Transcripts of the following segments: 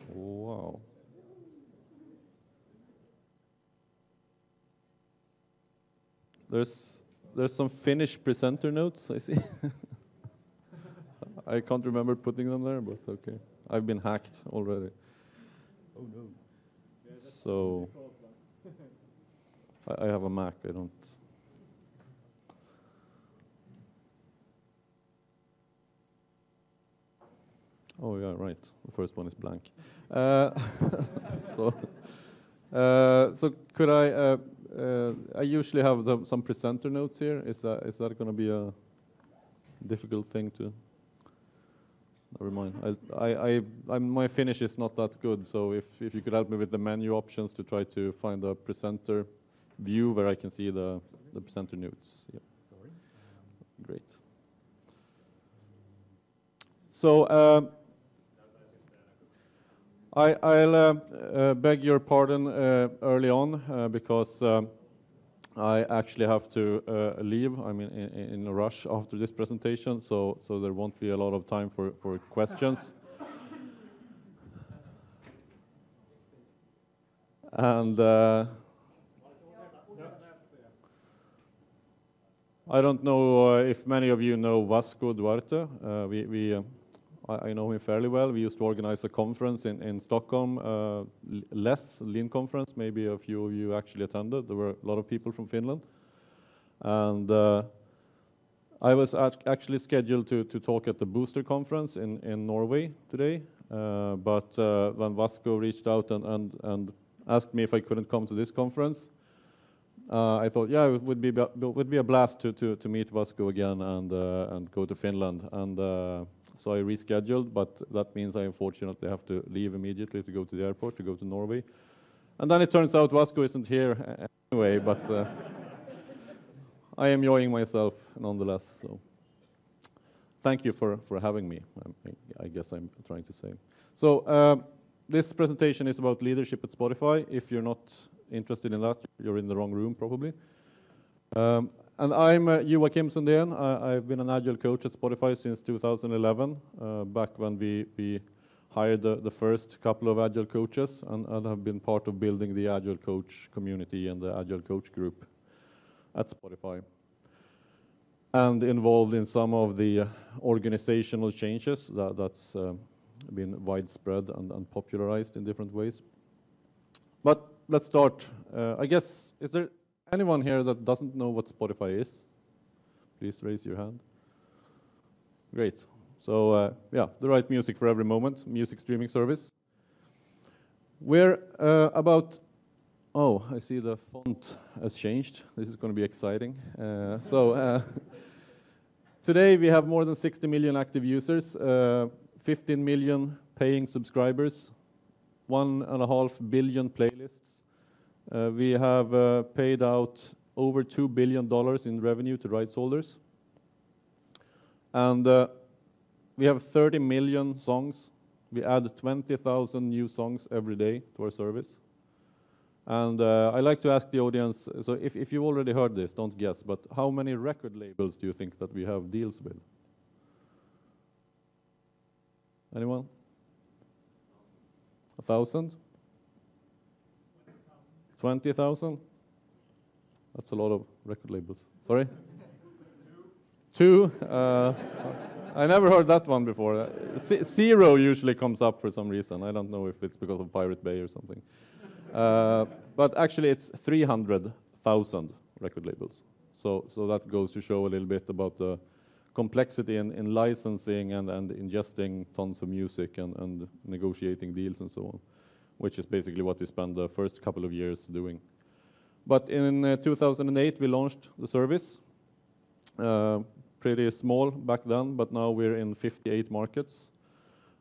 Wow. There's some Finnish presenter notes, I see. I can't remember putting them there, but okay. I've been hacked already. Oh no. So I have a Mac, I don't. Oh yeah, right. The first one is blank. So could I usually have some presenter notes here. Is that going to be a difficult thing to? Never mind. My Finnish is not that good, so if you could help me with the menu options to try to find a presenter view where I can see the presenter notes. Yeah. Sorry. Great. So I'll beg your pardon early on because I actually have to leave. I'm in a rush after this presentation, so there won't be a lot of time for questions. And I don't know if many of you know Vasco Duarte. I know him fairly well. We used to organize a conference in Stockholm, Lean conference. Maybe a few of you actually attended. There were a lot of people from Finland. And I was actually scheduled to talk at the Booster conference in Norway today. But when Vasco reached out and asked me if I couldn't come to this conference, I thought, yeah, it would be a blast to meet Vasco again and go to Finland. And so I rescheduled, but that means I unfortunately have to leave immediately to go to the airport, to go to Norway. And then it turns out Vasco isn't here anyway, but I am enjoying myself nonetheless. So thank you for having me, I guess I'm trying to say. So this presentation is about leadership at Spotify. If you're not interested in that, you're in the wrong room probably. And I'm Joakim Sundén. I've been an Agile coach at Spotify since 2011, back when we hired the first couple of Agile coaches, and have been part of building the Agile coach community and the Agile coach group at Spotify. And involved in some of the organizational changes that's been widespread and popularized in different ways. But let's start. I guess, is there anyone here that doesn't know what Spotify is? Please raise your hand. Great. So yeah, the right music for every moment, music streaming service. We're about, oh, I see the font has changed. This is going to be exciting. Today we have more than 60 million active users, 15 million paying subscribers, 1.5 billion playlists. We have paid out over $2 billion in revenue to rights holders. And we have 30 million songs. We add 20,000 new songs every day to our service. And I like to ask the audience, so if you already heard this, don't guess, but how many record labels do you think that we have deals with? Anyone? 1,000? 20,000? That's a lot of record labels. Sorry? Two? I never heard that one before. Zero usually comes up for some reason. I don't know if it's because of Pirate Bay or something. But actually it's 300,000 record labels. So that goes to show a little bit about the complexity in licensing and ingesting tons of music and negotiating deals and so on, which is basically what we spent the first couple of years doing. But in 2008 we launched the service. Pretty small back then, but now we're in 58 markets.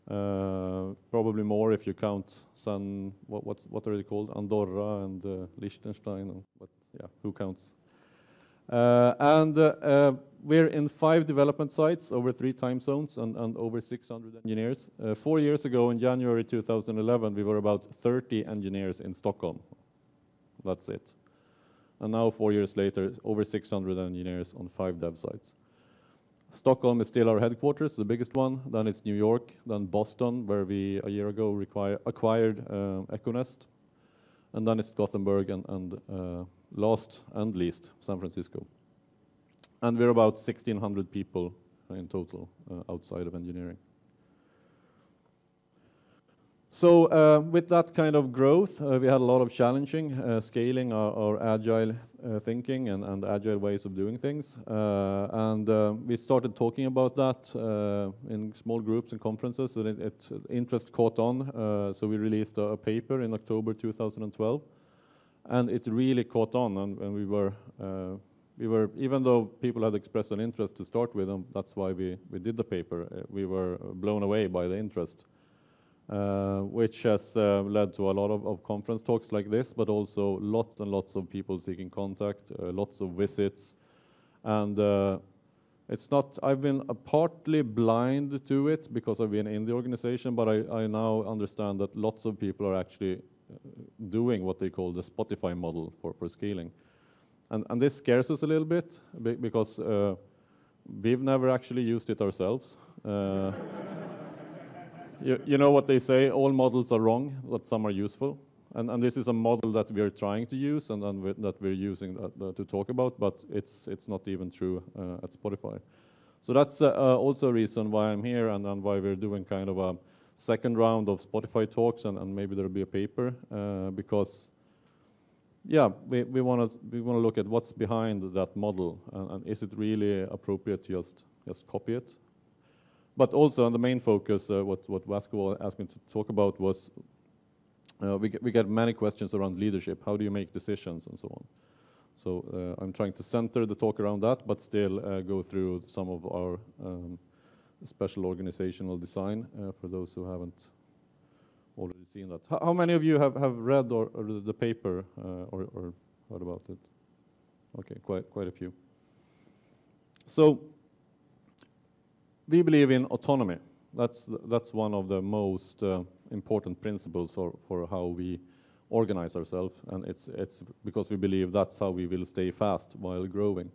Probably more if you count some, what are they called? Andorra and Liechtenstein, but yeah, who counts? We're in 5 development sites over 3 time zones and over 600 engineers. 4 years ago, in January 2011, we were about 30 engineers in Stockholm. That's it. And now, 4 years later, over 600 engineers on 5 dev sites. Stockholm is still our headquarters, the biggest one. Then it's New York, then Boston, where we a year ago acquired Econest, and then it's Gothenburg, and last and least, San Francisco. And we're about 1,600 people in total outside of engineering. So with that kind of growth, we had a lot of challenging scaling our agile thinking and agile ways of doing things. And we started talking about that in small groups and conferences, and interest caught on. So we released a paper in October 2012, and it really caught on. And we were, even though people had expressed an interest to start with, and that's why we did the paper, we were blown away by the interest. Which has led to a lot of conference talks like this, but also lots and lots of people seeking contact, lots of visits. And it's not, I've been partly blind to it because I've been in the organization, but I now understand that lots of people are actually doing what they call the Spotify model for scaling. And this scares us a little bit because we've never actually used it ourselves. You know what they say, all models are wrong, but some are useful. And this is a model that we are trying to use and that we're using to talk about, but it's not even true at Spotify. So that's also a reason why I'm here and why we're doing kind of a second round of Spotify talks, and maybe there'll be a paper, because yeah, we want to look at what's behind that model, and is it really appropriate to just copy it? But also, and the main focus, what Vasco asked me to talk about was, we get many questions around leadership. How do you make decisions and so on? So I'm trying to center the talk around that, but still go through some of our special organizational design for those who haven't already seen that. How many of you have read or the paper or heard about it? Okay, quite a few. So we believe in autonomy. That's one of the most important principles for how we organize ourselves, and it's because we believe that's how we will stay fast while growing.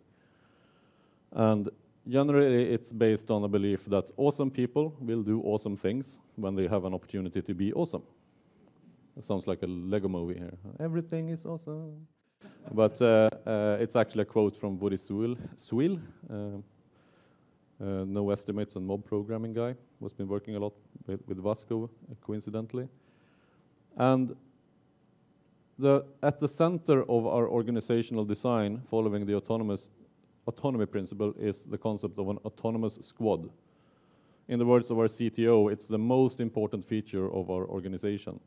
And generally, it's based on a belief that awesome people will do awesome things when they have an opportunity to be awesome. It sounds like a Lego movie here. Everything is awesome. But it's actually a quote from Woody Sewell, no estimates and mob programming guy, who's been working a lot with Vasco, coincidentally. And at the center of our organizational design, following the autonomy principle, is the concept of an autonomous squad. In the words of our CTO, it's the most important feature of our organization,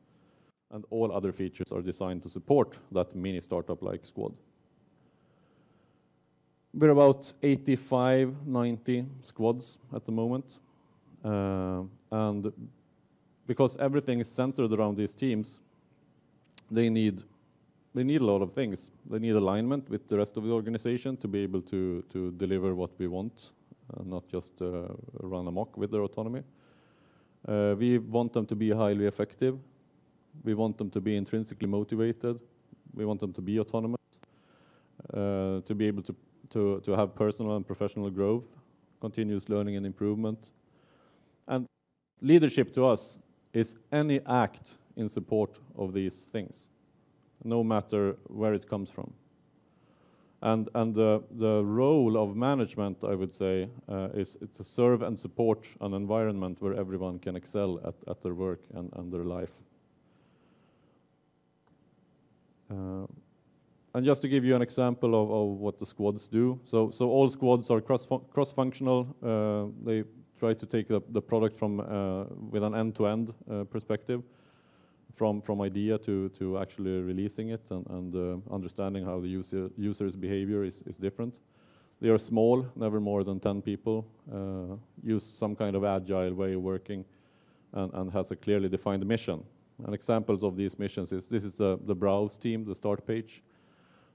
and all other features are designed to support that mini startup-like squad. We're about 85, 90 squads at the moment. And because everything is centered around these teams, they need a lot of things. They need alignment with the rest of the organization to be able to deliver what we want, not just run amok with their autonomy. We want them to be highly effective. We want them to be intrinsically motivated. We want them to be autonomous, to be able to have personal and professional growth, continuous learning and improvement. And leadership to us is any act in support of these things, no matter where it comes from. And the role of management, I would say, is to serve and support an environment where everyone can excel at their work and their life. And just to give you an example of what the squads do, so all squads are cross-functional. They try to take the product from with an end-to-end perspective, from idea to actually releasing it and understanding how the user's behavior is different. They are small, never more than 10 people, use some kind of agile way of working, and has a clearly defined mission. And examples of these missions is, this is the browse team, the start page.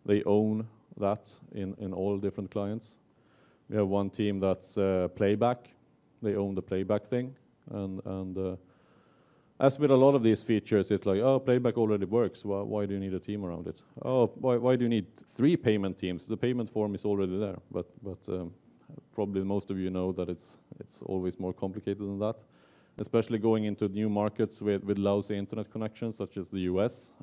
They own that in all different clients. We have one team that's playback. They own the playback thing. And as with a lot of these features, it's like, oh, playback already works. Why do you need a team around it? Oh, why do you need 3 payment teams? The payment form is already there. But Probably most of you know that it's always more complicated than that, especially going into new markets with lousy internet connections, such as the US.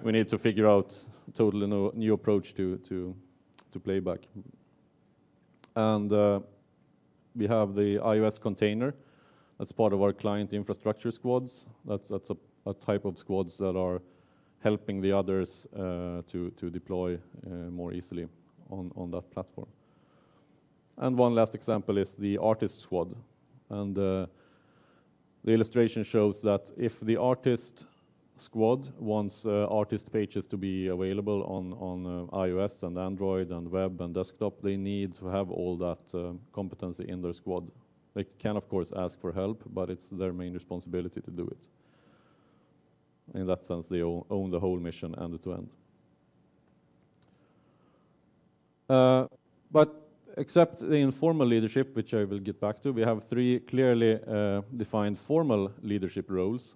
We need to figure out totally new approach to playback. And we have the iOS container. That's part of our client infrastructure squads. That's a type of squads that are helping the others to deploy more easily on that platform. And one last example is the artist squad. And the illustration shows that if the artist squad wants artist pages to be available on iOS and Android and web and desktop, they need to have all that competency in their squad. They can, of course, ask for help, but it's their main responsibility to do it. In that sense, they own the whole mission end to end. But except the informal leadership, which I will get back to, we have 3 clearly defined formal leadership roles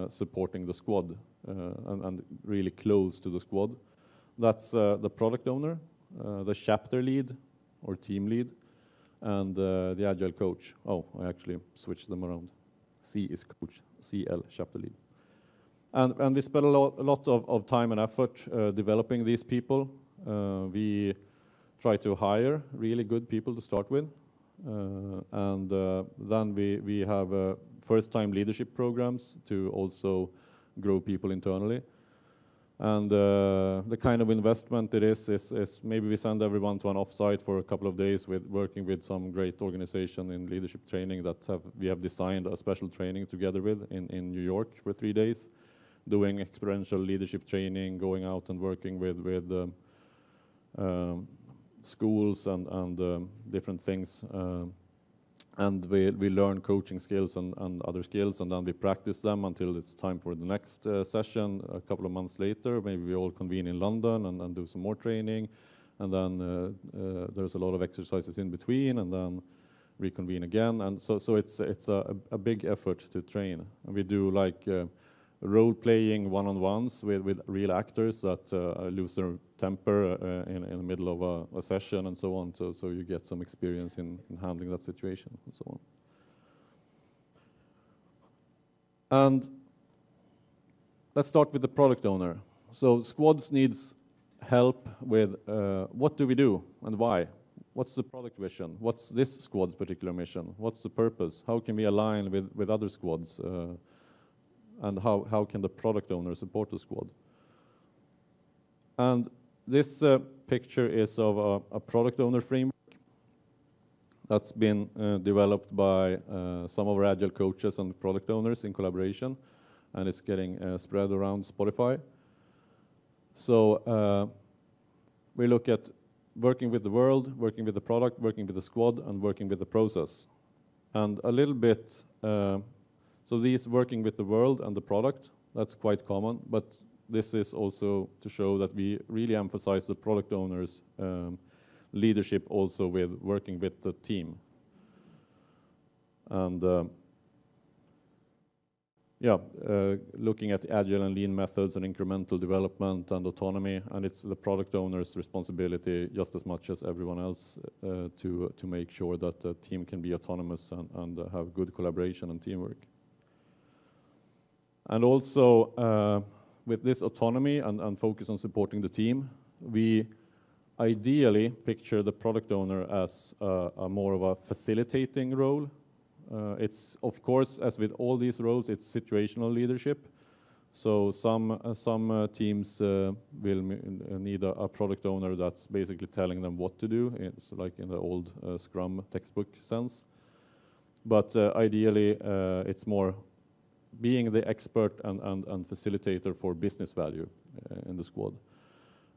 supporting the squad and really close to the squad. That's the product owner, the chapter lead or team lead, and the agile coach. Oh, I actually switched them around. C is coach, CL, chapter lead. And we spent a lot of time and effort developing these people. We try to hire really good people to start with. And then we have first-time leadership programs to also grow people internally. And the kind of investment it is maybe we send everyone to an offsite for a couple of days working with some great organization in leadership training that we have designed a special training together with in New York for 3 days, doing experiential leadership training, going out and working with schools and different things. And we learn coaching skills and other skills, and then we practice them until it's time for the next session a couple of months later. Maybe we all convene in London and do some more training, and then there's a lot of exercises in between, and then reconvene again. And so it's a big effort to train. And we do like role-playing one-on-ones with real actors that lose their temper in the middle of a session and so on, so you get some experience in handling that situation and so on. And let's start with the product owner. So squads needs help with what do we do and why? What's the product vision? What's this squad's particular mission? What's the purpose? How can we align with other squads? And how can the product owner support the squad? And this picture is of a product owner framework that's been developed by some of our agile coaches and product owners in collaboration, and it's getting spread around Spotify. So we look at working with the world, working with the product, working with the squad, and working with the process. And a little bit, so these working with the world and the product, that's quite common, but this is also to show that we really emphasize the product owner's leadership also with working with the team. And looking at agile and lean methods and incremental development and autonomy, and it's the product owner's responsibility just as much as everyone else to make sure that the team can be autonomous and have good collaboration and teamwork. And also, with this autonomy and focus on supporting the team, we ideally picture the product owner as a more of a facilitating role. It's, of course, as with all these roles, it's situational leadership. So some teams will need a product owner that's basically telling them what to do. It's like in the old Scrum textbook sense. But ideally, it's more being the expert and facilitator for business value in the squad.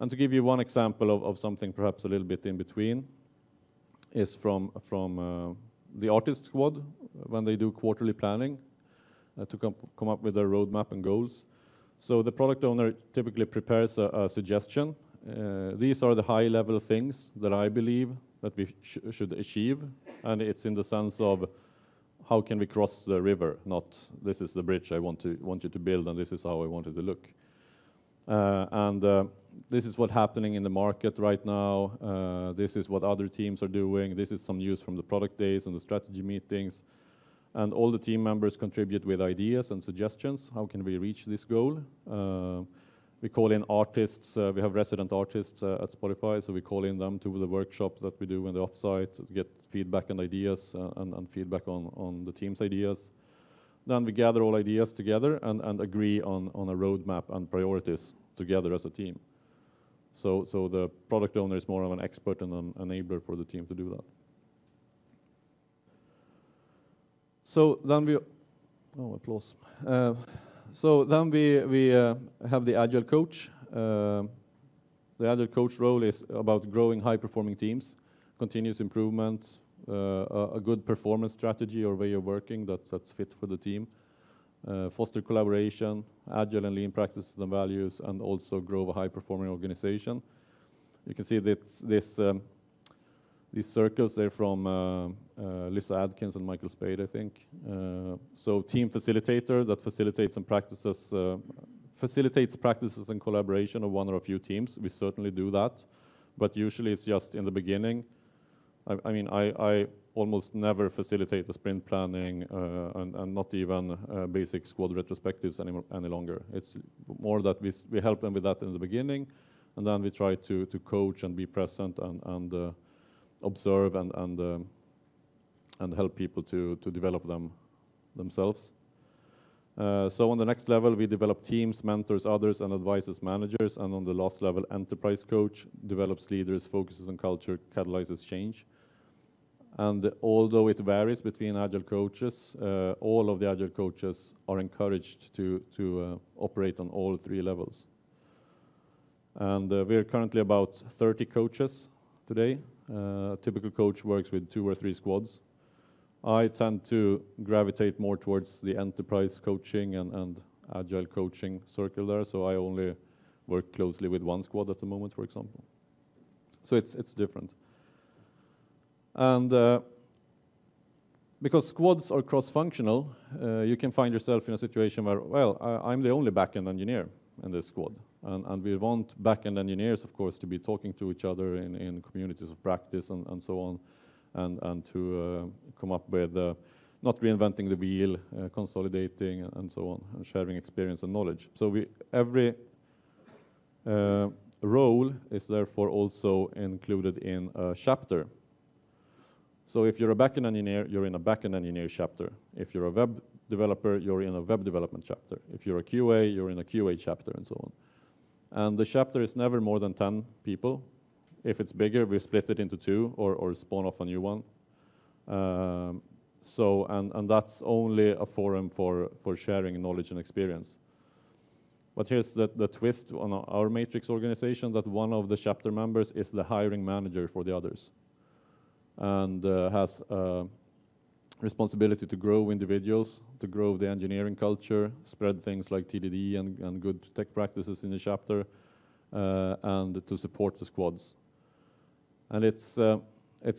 And to give you one example of something perhaps a little bit in between is from the artist squad when they do quarterly planning to come up with a roadmap and goals. So the product owner typically prepares a suggestion. These are the high-level things that I believe that we should achieve, and it's in the sense of how can we cross the river, not this is the bridge I want you to build and this is how I want it to look. And this is what's happening in the market right now. This is what other teams are doing. This is some news from the product days and the strategy meetings. And all the team members contribute with ideas and suggestions. How can we reach this goal? We call in artists. We have resident artists at Spotify, so we call in them to the workshop that we do in the offsite to get feedback and ideas and feedback on the team's ideas. Then we gather all ideas together and agree on a roadmap and priorities together as a team. So the product owner is more of an expert and an enabler for the team to do that. So then we, applause. So then we have the Agile coach. The Agile coach role is about growing high-performing teams, continuous improvement, a good performance strategy or way of working that's fit for the team, foster collaboration, Agile and lean practices and values, and also grow a high-performing organization. You can see that these circles, they're from Lisa Adkins and Michael Spade, I think. So team facilitator that facilitates practices and collaboration of one or a few teams. We certainly do that, but usually it's just in the beginning. I mean, I almost never facilitate the sprint planning and not even basic squad retrospectives any longer. It's more that we help them with that in the beginning, and then we try to coach and be present and observe and help people to develop themselves. So on the next level, we develop teams, mentors others, and advises managers. And on the last level, enterprise coach develops leaders, focuses on culture, catalyzes change. And although it varies between Agile coaches, all of the Agile coaches are encouraged to operate on all three levels. And we're currently about 30 coaches today. A typical coach works with 2 or 3 squads. I tend to gravitate more towards the enterprise coaching and Agile coaching circle there, so I only work closely with 1 squad at the moment, for example. So it's different. And because squads are cross-functional, you can find yourself in a situation where, well, I'm the only back-end engineer in this squad. And we want back-end engineers, of course, to be talking to each other in communities of practice and so on, and to come up with not reinventing the wheel, consolidating and so on, and sharing experience and knowledge. So every role is therefore also included in a chapter. So if you're a back-end engineer, you're in a back-end engineer chapter. If you're a web developer, you're in a web development chapter. If you're a QA, you're in a QA chapter, and so on. And the chapter is never more than 10 people. If it's bigger, we split it into 2 or spawn off a new one. And that's only a forum for sharing knowledge and experience. But here's the twist on our matrix organization, that one of the chapter members is the hiring manager for the others, and has responsibility to grow individuals, to grow the engineering culture, spread things like TDD and good tech practices in the chapter, and to support the squads. And it's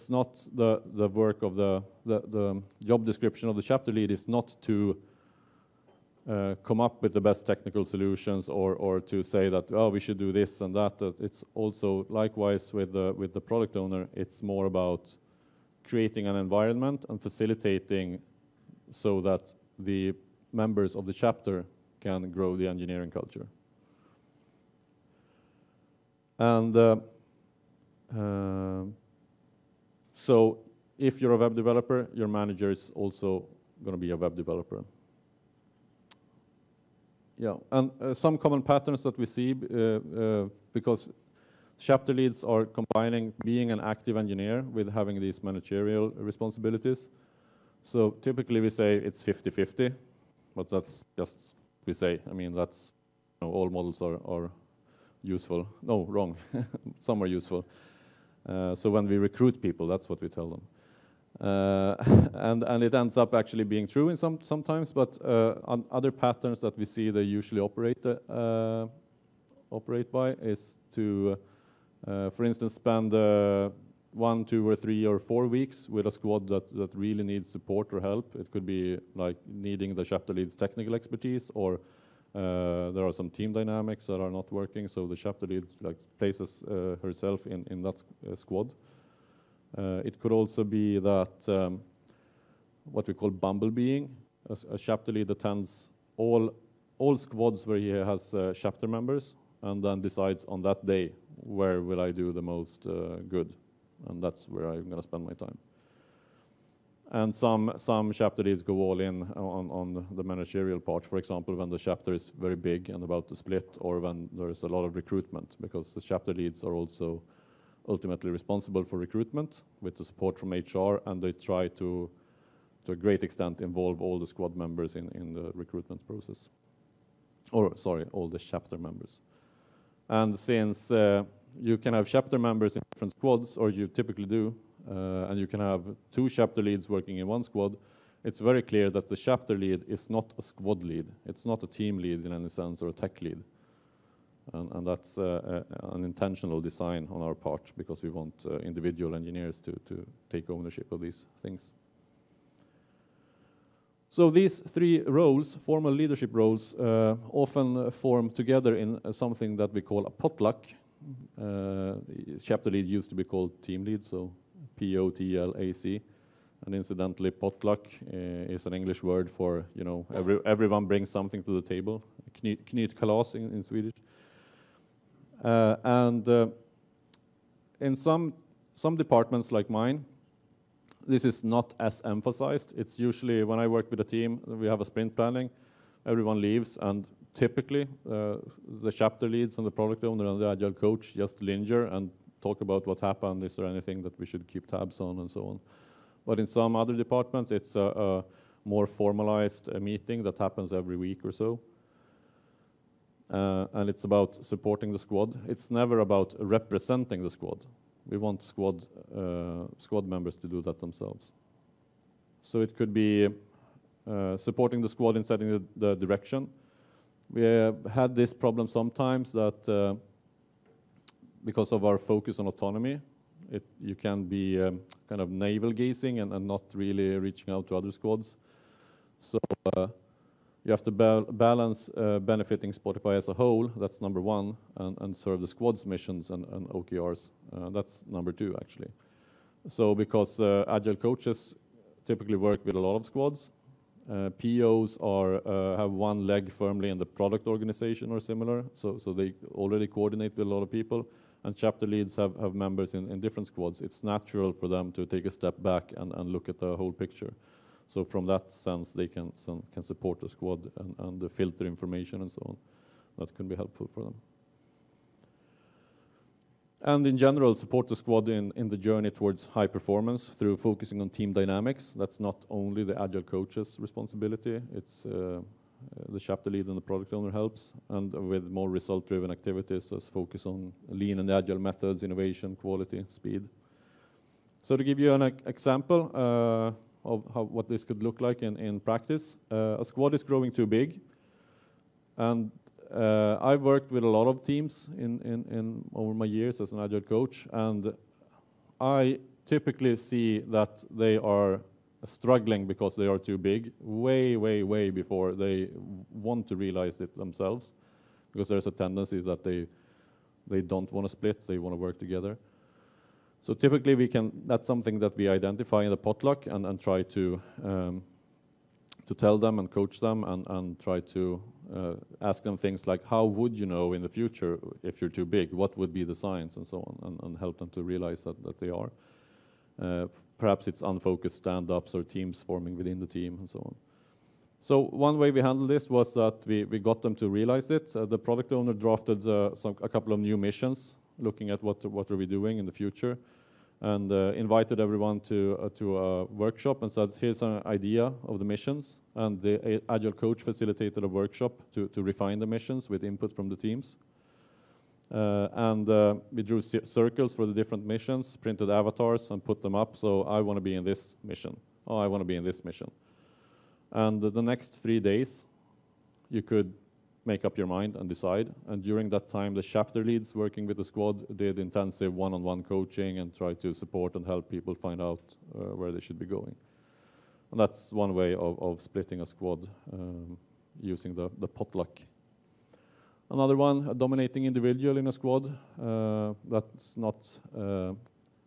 not the work of the job description of the chapter lead is not to come up with the best technical solutions or to say that, oh, we should do this and that. It's also likewise with the product owner. It's more about creating an environment and facilitating so that the members of the chapter can grow the engineering culture. And so if you're a web developer, your manager is also going to be a web developer. Yeah, and some common patterns that we see, because chapter leads are combining being an active engineer with having these managerial responsibilities. So typically we say it's 50-50, but that's just we say. I mean, that's, you know, all models are useful. No, wrong. Some are useful. So when we recruit people, that's what we tell them. And it ends up actually being true in sometimes, but on other patterns that we see they usually operate by is to, for instance, spend 1, 2, or 3, or 4 weeks with a squad that really needs support or help. It could be like needing the chapter lead's technical expertise, or There are some team dynamics that are not working, so the chapter lead like places herself in that squad. It could also be that what we call bumblebeeing. A chapter lead attends all squads where he has chapter members, and then decides on that day where will I do the most good, and that's where I'm going to spend my time. And some chapter leads go all in on the managerial part. For example, when the chapter is very big and about to split, or when there is a lot of recruitment, because the chapter leads are also ultimately responsible for recruitment with the support from HR, and they try to a great extent involve all the squad members in the recruitment process. Or sorry, all the chapter members. And since you can have chapter members in different squads, or you typically do, and you can have 2 chapter leads working in one squad, it's very clear that the chapter lead is not a squad lead. It's not a team lead in any sense, or a tech lead. And that's an intentional design on our part, because we want individual engineers to take ownership of these things. So these 3 roles, formal leadership roles, often form together in something that we call a potluck. Chapter lead used to be called team lead, so POTLAC. And incidentally, potluck is an English word for, you know, everyone brings something to the table. Knytkalas in Swedish. In some departments like mine, this is not as emphasized. It's usually when I work with a team, we have a sprint planning, everyone leaves, and typically the chapter leads and the product owner and the agile coach just linger and talk about what happened, is there anything that we should keep tabs on, and so on. But in some other departments, it's a more formalized meeting that happens every week or so. And it's about supporting the squad. It's never about representing the squad. We want squad members to do that themselves. So it could be supporting the squad in setting the direction. We have had this problem sometimes that because of our focus on autonomy, you can be kind of navel gazing and not really reaching out to other squads. So you have to balance benefiting Spotify as a whole, that's number 1, and serve the squad's missions and OKRs. That's number 2, actually. So because agile coaches typically work with a lot of squads, POs have one leg firmly in the product organization or similar, so they already coordinate with a lot of people, and chapter leads have members in different squads. It's natural for them to take a step back and look at the whole picture. So from that sense, they can support the squad and filter information and so on. That can be helpful for them. And in general, support the squad in the journey towards high performance through focusing on team dynamics. That's not only the agile coach's responsibility. It's the chapter lead and the product owner helps. And with more result-driven activities, let's focus on lean and agile methods, innovation, quality, speed. So to give you an example, of what this could look like in practice. A squad is growing too big, and I've worked with a lot of teams in over my years as an agile coach, and I typically see that they are struggling because they are too big, way before they want to realize it themselves, because there's a tendency that they don't want to split, they want to work together. So typically that's something that we identify in the potluck and try to tell them and coach them and try to ask them things like, how would you know in the future if you're too big? What would be the signs and so on, and help them to realize that they are. Perhaps it's unfocused stand-ups or teams forming within the team and so on. So one way we handled this was that we got them to realize it. The product owner drafted a couple of new missions, looking at what are we doing in the future, and invited everyone to a workshop and said, here's an idea of the missions, and the agile coach facilitated a workshop to refine the missions with input from the teams. And we drew circles for the different missions, printed avatars and put them up. So I want to be in this mission. Oh, I want to be in this mission. And the next 3 days, you could make up your mind and decide. And during that time, the chapter leads working with the squad did intensive one-on-one coaching and try to support and help people find out where they should be going. And that's one way of splitting a squad using the potluck Another one, a dominating individual in a squad that's not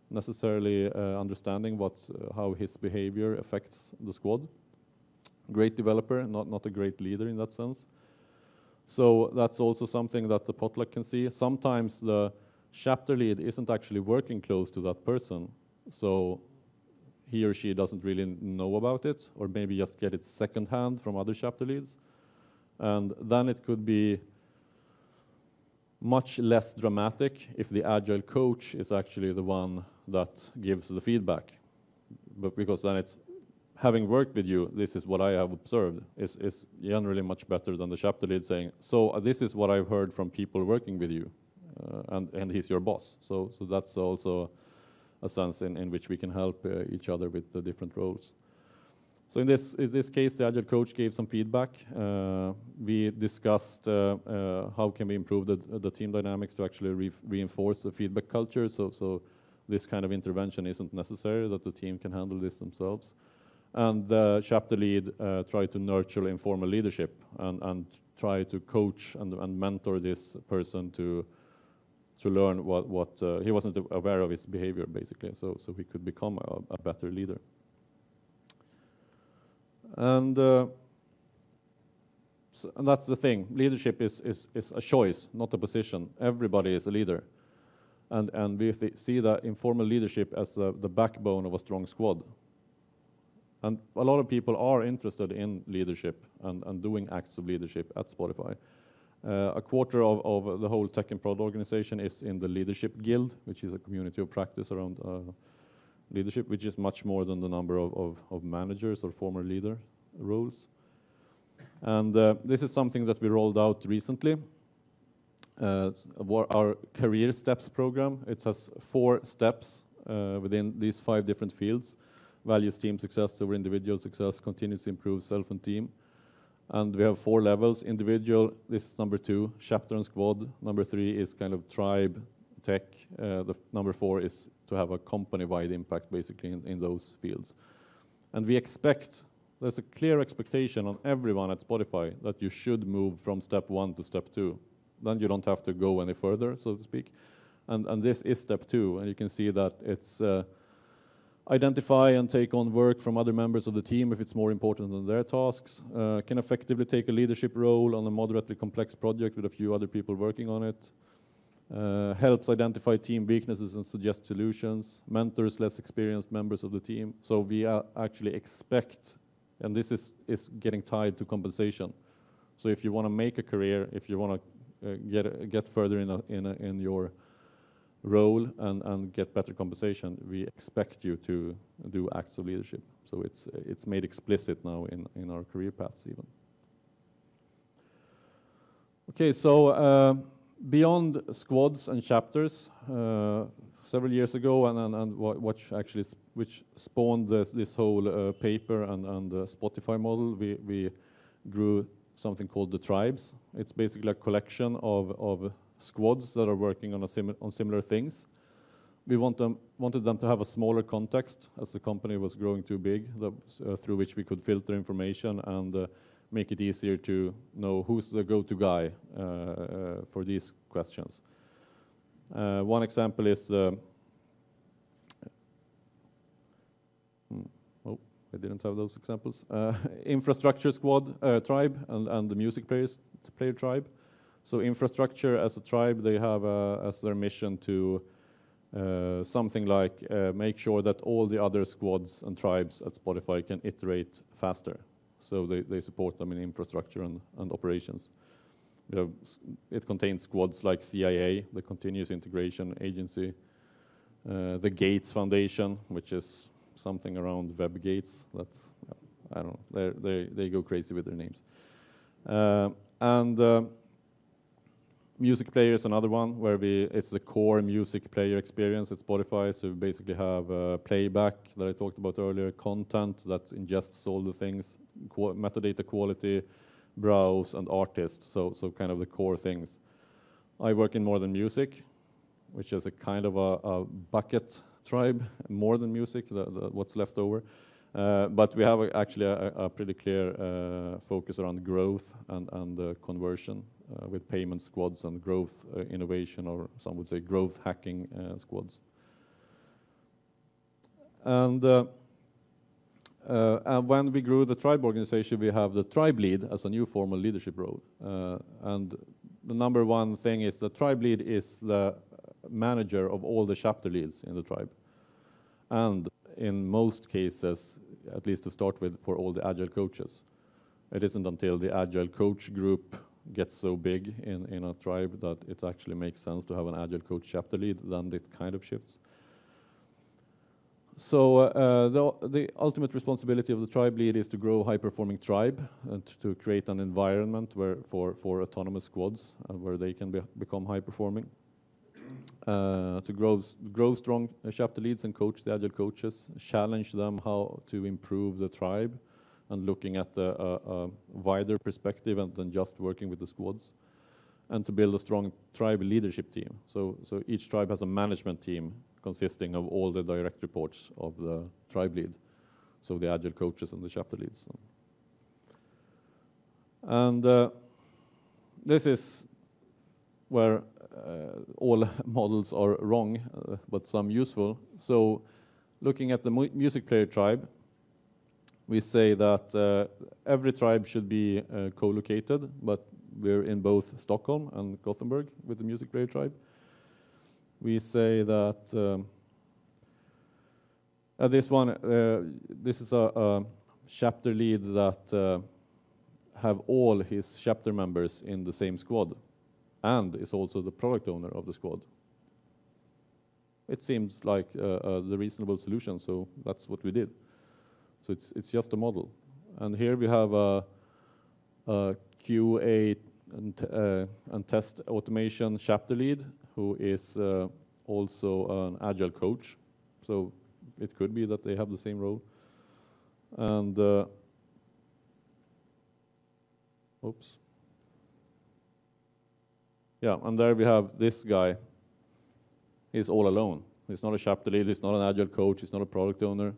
necessarily understanding how his behavior affects the squad. Great developer, not a great leader in that sense. So that's also something that the potluck can see. Sometimes the chapter lead isn't actually working close to that person, so he or she doesn't really know about it, or maybe just get it secondhand from other chapter leads. And then it could be much less dramatic if the agile coach is actually the one that gives the feedback. But because then it's, having worked with you, this is what I have observed, is generally much better than the chapter lead saying, so this is what I've heard from people working with you, and he's your boss. So that's also a sense in which we can help each other with the different roles. So in this case, the agile coach gave some feedback. We discussed how can we improve the team dynamics to actually reinforce the feedback culture. So this kind of intervention isn't necessary, that the team can handle this themselves. And the chapter lead tried to nurture informal leadership and try to coach and mentor this person to learn what he wasn't aware of his behavior, basically, so he could become a better leader. And that's the thing. Leadership is a choice, not a position. Everybody is a leader. And we see that informal leadership as the backbone of a strong squad. And a lot of people are interested in leadership and doing acts of leadership at Spotify. A quarter of the whole tech and prod organization is in the Leadership Guild, which is a community of practice around leadership, which is much more than the number of managers or former leader roles. And this is something that we rolled out recently. Our Career Steps program, it has 4 steps within these 5 different fields: values team success over individual success, continues to improve self and team. And we have 4 levels. Individual, this is number 2, chapter and squad. Number 3 is kind of tribe, tech. The number 4 is to have a company-wide impact, basically, in those fields. And we expect, there's a clear expectation on everyone at Spotify that you should move from step 1 to step 2. Then you don't have to go any further, so to speak. And this is step 2, and you can see that it's identify and take on work from other members of the team if it's more important than their tasks, can effectively take a leadership role on a moderately complex project with a few other people working on it, helps identify team weaknesses and suggest solutions, mentors less experienced members of the team. So we actually expect, and this is getting tied to compensation. So if you want to make a career, if you want to get further in your role and get better compensation, we expect you to do acts of leadership. So it's made explicit now in our career paths even. Okay, so beyond squads and chapters, several years ago, and which spawned this whole paper and the Spotify model, we grew something called the tribes. It's basically a collection of squads that are working on similar things. We wanted them to have a smaller context as the company was growing too big, through which we could filter information and make it easier to know who's the go-to guy for these questions. One example is I didn't have those examples. Infrastructure squad tribe and the music player tribe. So infrastructure as a tribe, they have as their mission to something like make sure that all the other squads and tribes at Spotify can iterate faster. So they support them in infrastructure and operations. It contains squads like CIA, the Continuous Integration Agency, the Gates Foundation, which is something around web gates. That's, I don't know, they go crazy with their names. And music player is another one where it's the core music player experience at Spotify. So we basically have playback that I talked about earlier, content that ingests all the things, metadata quality, browse, and artist. So kind of the core things. I work in More Than Music, which is a kind of a bucket tribe, more than music, what's left over. But we have actually a pretty clear focus around growth and conversion with payment squads and growth innovation, or some would say growth hacking squads. And when we grew the tribe organization, we have the tribe lead as a new formal leadership role. And the number one thing is the tribe lead is the manager of all the chapter leads in the tribe. And in most cases, at least to start with, for all the Agile coaches. It isn't until the Agile coach group gets so big in a tribe that it actually makes sense to have an Agile coach chapter lead, then it kind of shifts. So the ultimate responsibility of the tribe lead is to grow a high-performing tribe and to create an environment for autonomous squads where they can become high-performing. To grow strong chapter leads and coach the Agile coaches, challenge them how to improve the tribe, and looking at a wider perspective than just working with the squads, and to build a strong tribe leadership team. So each tribe has a management team consisting of all the direct reports of the tribe lead, so the Agile coaches and the chapter leads. And this is where all models are wrong, but some useful. So looking at the music player tribe, we say that every tribe should be co-located, but we're in both Stockholm and Gothenburg with the music player tribe. We say that this is a chapter lead that have all his chapter members in the same squad, and is also the product owner of the squad. It seems like the reasonable solution, so that's what we did. So it's just a model. And here we have a QA and test automation chapter lead who is also an Agile coach. So it could be that they have the same role. And oops. Yeah, and there we have this guy. He's all alone. He's not a chapter lead, he's not an Agile coach, he's not a product owner.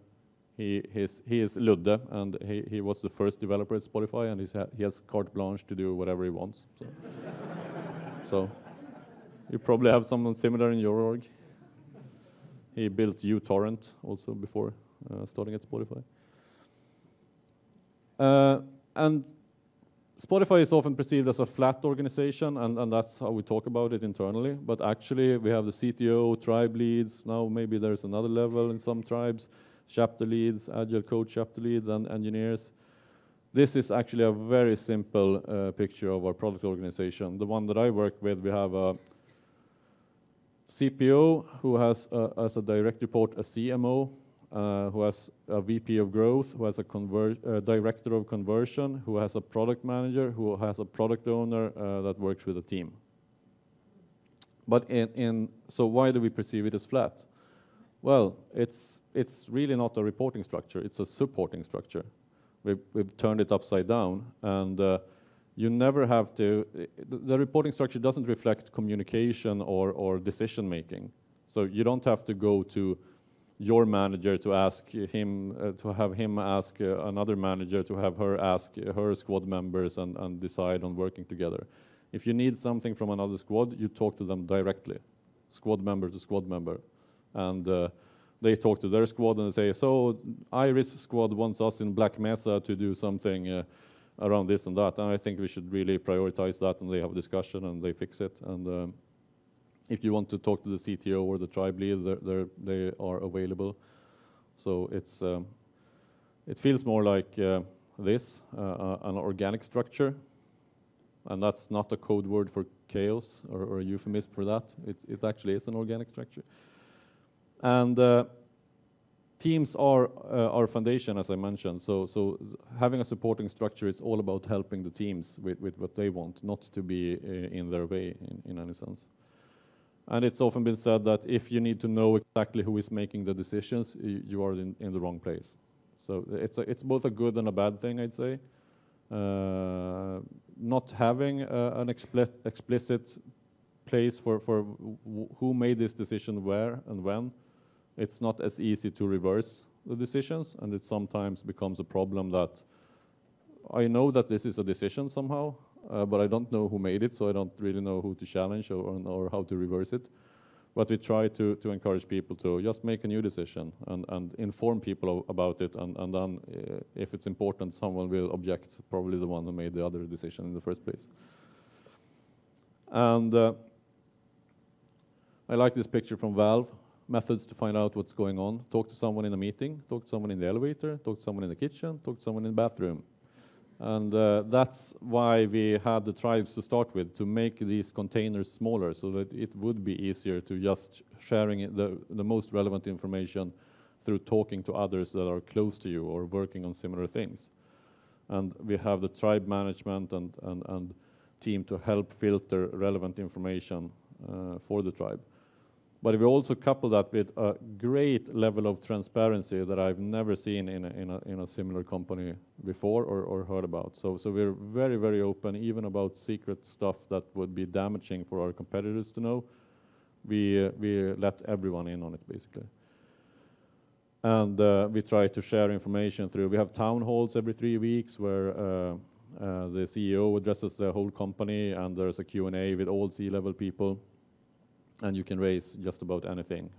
He is Ludde, and he was the first developer at Spotify, and he has carte blanche to do whatever he wants. So you probably have someone similar in your org. He built uTorrent also before starting at Spotify. And Spotify is often perceived as a flat organization, and that's how we talk about it internally. But actually, we have the CTO, tribe leads. Now maybe there's another level in some tribes. Chapter leads, Agile coach chapter leads, and engineers. This is actually a very simple picture of our product organization. The one that I work with, we have a CPO who has as a direct report a CMO, who has a VP of growth, who has a director of conversion, who has a product manager, who has a product owner that works with a team. But so why do we perceive it as flat? Well, it's really not a reporting structure, it's a supporting structure. We've turned it upside down, and you never have to, the reporting structure doesn't reflect communication or decision making. So you don't have to go to your manager to ask him, to have him ask another manager, to have her ask her squad members and decide on working together. If you need something from another squad, you talk to them directly, squad member to squad member. And they talk to their squad and they say, so Iris squad wants us in Black Mesa to do something around this and that. And I think we should really prioritize that, and they have a discussion and they fix it. And if you want to talk to the CTO or the tribe lead, they are available. So it feels more like this, an organic structure. And that's not a code word for chaos or a euphemism for that. It actually is an organic structure. And teams are our foundation, as I mentioned. So having a supporting structure is all about helping the teams with what they want, not to be in their way in any sense. And it's often been said that if you need to know exactly who is making the decisions, you are in the wrong place. So it's both a good and a bad thing, I'd say. Not having an explicit place for who made this decision where and when, it's not as easy to reverse the decisions, and it sometimes becomes a problem that I know that this is a decision somehow, but I don't know who made it, so I don't really know who to challenge or how to reverse it. But we try to encourage people to just make a new decision and inform people about it, and then if it's important, someone will object, probably the one who made the other decision in the first place. And I like this picture from Valve, methods to find out what's going on. Talk to someone in a meeting, talk to someone in the elevator, talk to someone in the kitchen, talk to someone in the bathroom. And that's why we had the tribes to start with, to make these containers smaller so that it would be easier to just sharing the most relevant information through talking to others that are close to you or working on similar things. And we have the tribe management and team to help filter relevant information for the tribe. But we also couple that with a great level of transparency that I've never seen in a similar company before or heard about. So we're very, very open, even about secret stuff that would be damaging for our competitors to know. We let everyone in on it, basically. And we try to share information through. We have town halls every 3 weeks where the CEO addresses the whole company, and there's a Q&A with all C-level people. And you can raise just about anything.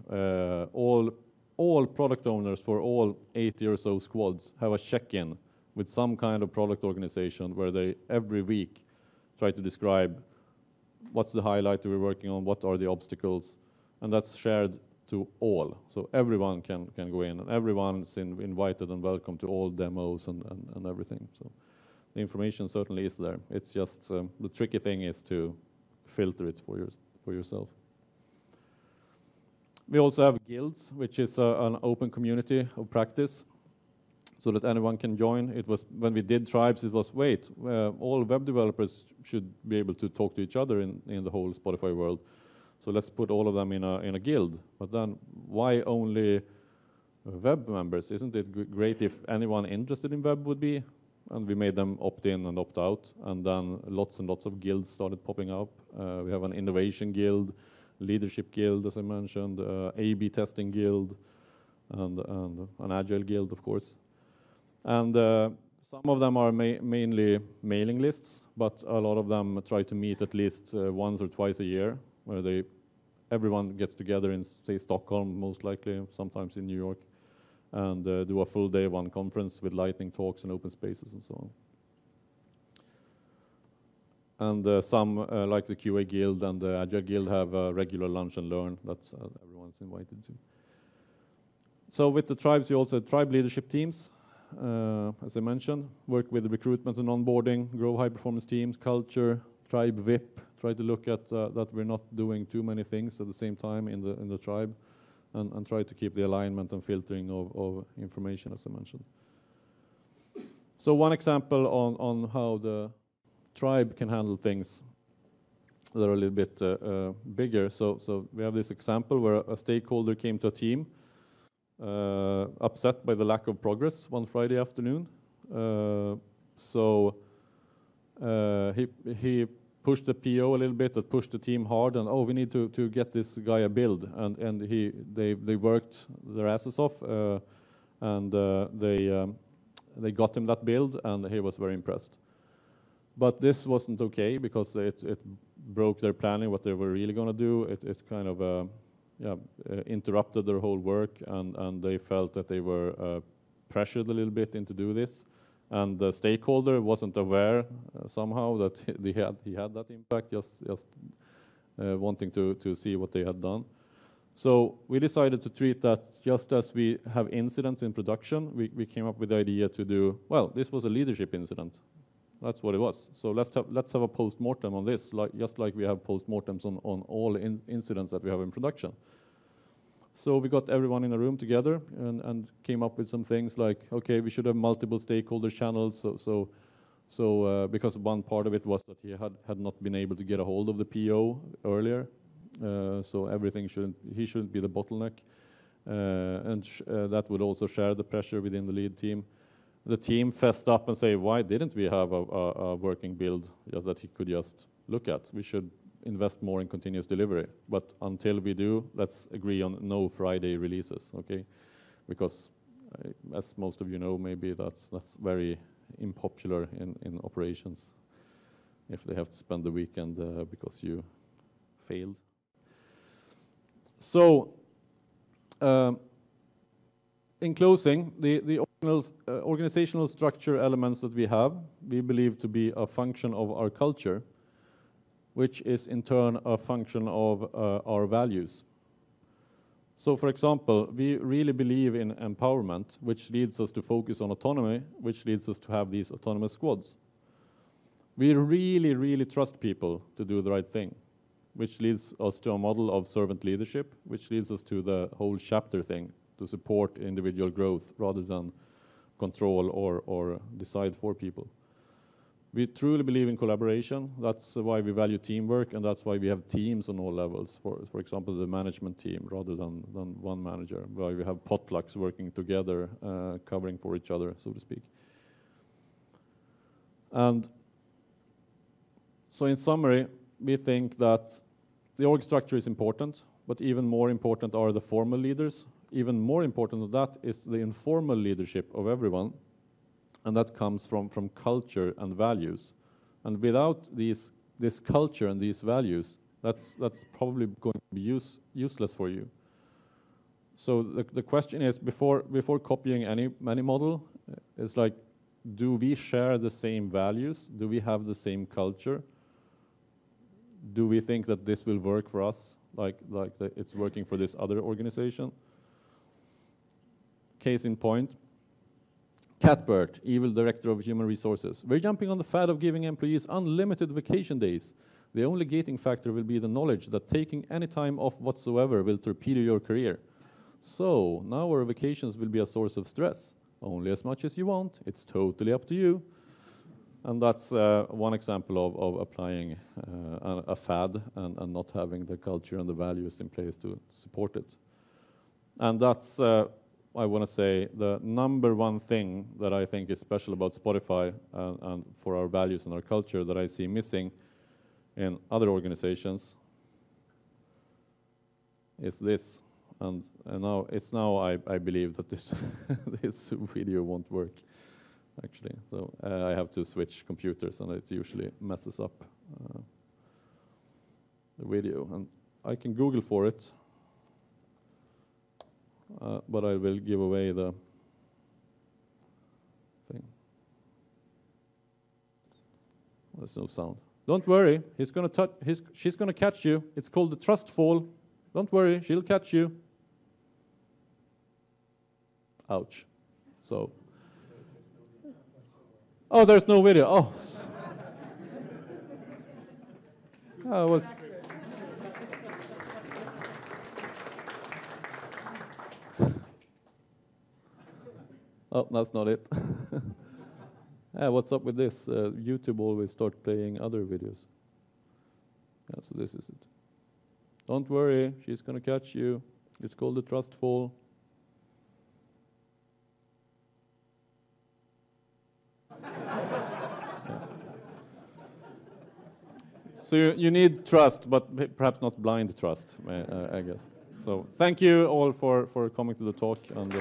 All product owners for all 80 or so squads have a check-in with some kind of product organization where they every week try to describe what's the highlight we're working on, what are the obstacles, and that's shared to all. So everyone can go in, and everyone's invited and welcome to all demos and everything. So the information certainly is there. It's just the tricky thing is to filter it for yourself. We also have guilds, which is an open community of practice, so that anyone can join. It was when we did tribes, it was all web developers should be able to talk to each other in the whole Spotify world. So let's put all of them in a guild. But then why only web members? Isn't it great if anyone interested in web would be? And we made them opt in and opt out, and then lots and lots of guilds started popping up. We have an innovation guild, leadership guild, as I mentioned, A/B testing guild, and an agile guild, of course. And some of them are mainly mailing lists, but a lot of them try to meet at least once or twice a year, where everyone gets together in, say, Stockholm, most likely, sometimes in New York, and do a full day one conference with lightning talks and open spaces and so on. And some, like the QA Guild and the Agile Guild, have a regular lunch and learn that everyone's invited to. So with the tribes, you also have tribe leadership teams, as I mentioned, work with recruitment and onboarding, grow high-performance teams, culture, tribe VIP, try to look at that we're not doing too many things at the same time in the tribe, and try to keep the alignment and filtering of information, as I mentioned. So one example on how the tribe can handle things that are a little bit bigger. So we have this example where a stakeholder came to a team upset by the lack of progress one Friday afternoon. So he pushed the PO a little bit, that pushed the team hard, and we need to get this guy a build, and they worked their asses off, and they got him that build, and he was very impressed. But this wasn't okay because it broke their planning, what they were really going to do. It kind of interrupted their whole work, and they felt that they were pressured a little bit into do this. And the stakeholder wasn't aware somehow that he had that impact, just wanting to see what they had done. So we decided to treat that just as we have incidents in production. We came up with the idea to do, this was a leadership incident. That's what it was. So let's have a post-mortem on this, just like we have post-mortems on all incidents that we have in production. So we got everyone in a room together and came up with some things like, okay, we should have multiple stakeholder channels. So because one part of it was that he had not been able to get a hold of the PO earlier, so he shouldn't be the bottleneck, and that would also share the pressure within the lead team. The team fessed up and say, why didn't we have a working build just that he could just look at? We should invest more in continuous delivery. But until we do, let's agree on no Friday releases, okay? Because as most of you know, maybe that's very unpopular in operations if they have to spend the weekend because you failed. So, in closing, the organizational structure elements that we have, we believe to be a function of our culture, which is in turn a function of our values. So, for example, we really believe in empowerment, which leads us to focus on autonomy, which leads us to have these autonomous squads. We really, really trust people to do the right thing, which leads us to a model of servant leadership, which leads us to the whole chapter thing, to support individual growth rather than control or decide for people. We truly believe in collaboration. That's why we value teamwork, and that's why we have teams on all levels. For example, the management team rather than one manager, why we have potlucks working together, covering for each other, so to speak. And so in summary, we think that the org structure is important, but even more important are the formal leaders. Even more important than that is the informal leadership of everyone. And that comes from culture and values. And without this culture and these values, that's probably going to be useless for you. So the question is, before copying any model, it's like, do we share the same values? Do we have the same culture? Do we think that this will work for us, like it's working for this other organization? Case in point, Catbert, evil director of human resources. We're jumping on the fad of giving employees unlimited vacation days. The only gating factor will be the knowledge that taking any time off whatsoever will torpedo your career. So now our vacations will be a source of stress. Only as much as you want. It's totally up to you. And that's one example of applying a fad and not having the culture and the values in place to support it. And that's, I want to say, the number one thing that I think is special about Spotify and for our values and our culture that I see missing in other organizations is this. And now I believe that this this video won't work, actually. So I have to switch computers, and it usually messes up the video. And I can Google for it, but I will give away the thing. There's no sound. Don't worry, she's gonna catch you. It's called the trust fall. Don't worry, she'll catch you. Ouch. So. Oh, there's no video. Oh. I was. Oh, that's not it. What's up with this? YouTube always start playing other videos. Yeah, so this is it. Don't worry, she's gonna catch you. It's called the trust fall. So you need trust, but perhaps not blind trust, I guess. So thank you all for coming to the talk. And